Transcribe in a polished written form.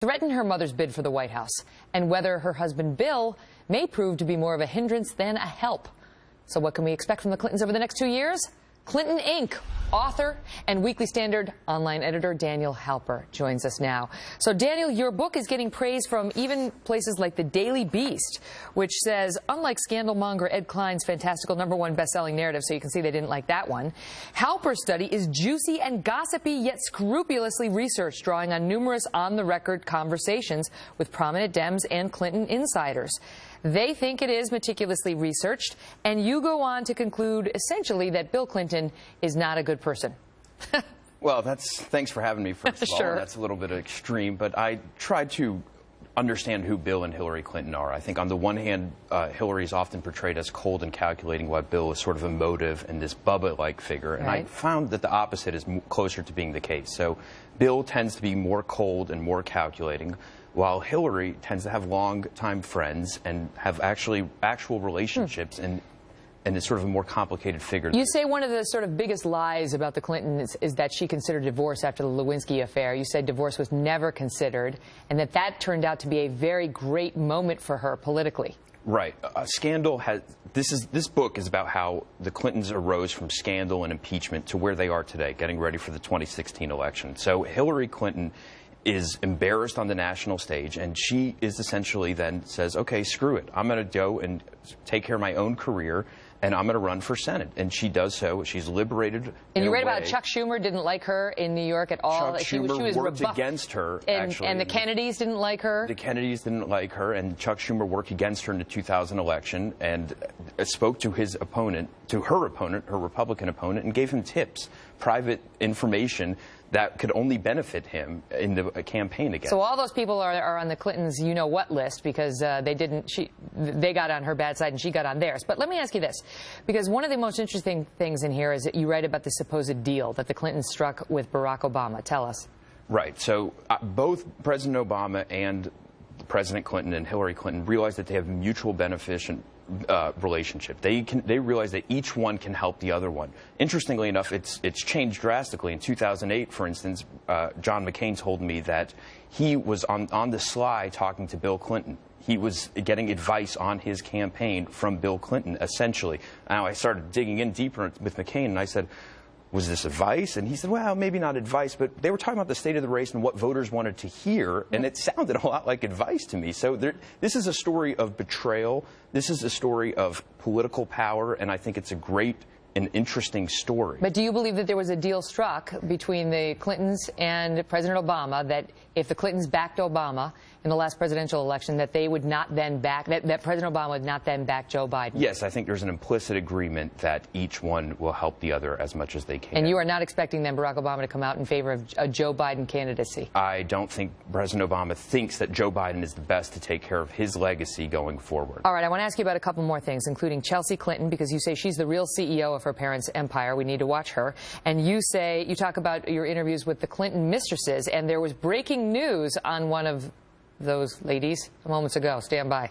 threatened her mother's bid for the White House, and whether her husband Bill may prove to be more of a hindrance than a help. So what can we expect from the Clintons over the next 2 years? Clinton Inc. author and Weekly Standard online editor Daniel Halper joins us now. So Daniel, your book is getting praise from even places like the Daily Beast, which says, unlike scandalmonger Ed Klein's fantastical #1 best-selling narrative, so you can see they didn't like that one, Halper's study is juicy and gossipy yet scrupulously researched, drawing on numerous on-the-record conversations with prominent Dems and Clinton insiders. They think it is meticulously researched, and you go on to conclude essentially that Bill Clinton is not a good person. Well, thanks for having me, first of all. Sure. That's a little bit extreme, but I tried to understand who Bill and Hillary Clinton are. I think on the one hand, Hillary is often portrayed as cold and calculating, while Bill is sort of emotive and this Bubba-like figure. And I found that the opposite is closer to being the case. So Bill tends to be more cold and more calculating, while Hillary tends to have long-time friends and have actual relationships and is sort of a more complicated figure. You say one of the sort of biggest lies about the Clintons is that she considered divorce after the Lewinsky affair. You said divorce was never considered, and that turned out to be a very great moment for her politically. Right. Scandal has... This book is about how the Clintons arose from scandal and impeachment to where they are today, getting ready for the 2016 election. So Hillary Clinton is embarrassed on the national stage, and she is essentially then says, okay, screw it. I'm going to go and take care of my own career, and I'm going to run for Senate. And she does so. She's liberated. And you read about Chuck Schumer didn't like her in New York at all. Chuck Schumer worked against her, actually. And the Kennedys didn't like her? The Kennedys didn't like her, and Chuck Schumer worked against her in the 2000 election and spoke to his opponent, her Republican opponent, and gave him tips, private information that could only benefit him in the campaign against. So all those people are on the Clintons' you-know-what list because they got on her bad side and she got on theirs. But let me ask you this, because one of the most interesting things in here is that you write about the supposed deal that the Clintons struck with Barack Obama. Tell us. Right. So both President Obama and President Clinton and Hillary Clinton realize that they have mutual beneficial relationship. They realize that each one can help the other one. Interestingly enough, it's changed drastically. In 2008, for instance, John McCain told me that he was on the sly talking to Bill Clinton. He was getting advice on his campaign from Bill Clinton, essentially. Now, I started digging in deeper with McCain, and I said, was this advice? And he said, well, maybe not advice, but they were talking about the state of the race and what voters wanted to hear, and it sounded a lot like advice to me. So this is a story of betrayal. This is a story of political power, and I think it's a great and interesting story. But do you believe that there was a deal struck between the Clintons and President Obama that if the Clintons backed Obama in the last presidential election, that they would not then back, that President Obama would not then back Joe Biden? Yes, I think there's an implicit agreement that each one will help the other as much as they can. And you are not expecting then Barack Obama to come out in favor of a Joe Biden candidacy? I don't think President Obama thinks that Joe Biden is the best to take care of his legacy going forward. All right, I want to ask you about a couple more things, including Chelsea Clinton, because you say she's the real CEO of her parents' empire. We need to watch her. And you talk about your interviews with the Clinton mistresses, and there was breaking news on one of those ladies moments ago. Stand by.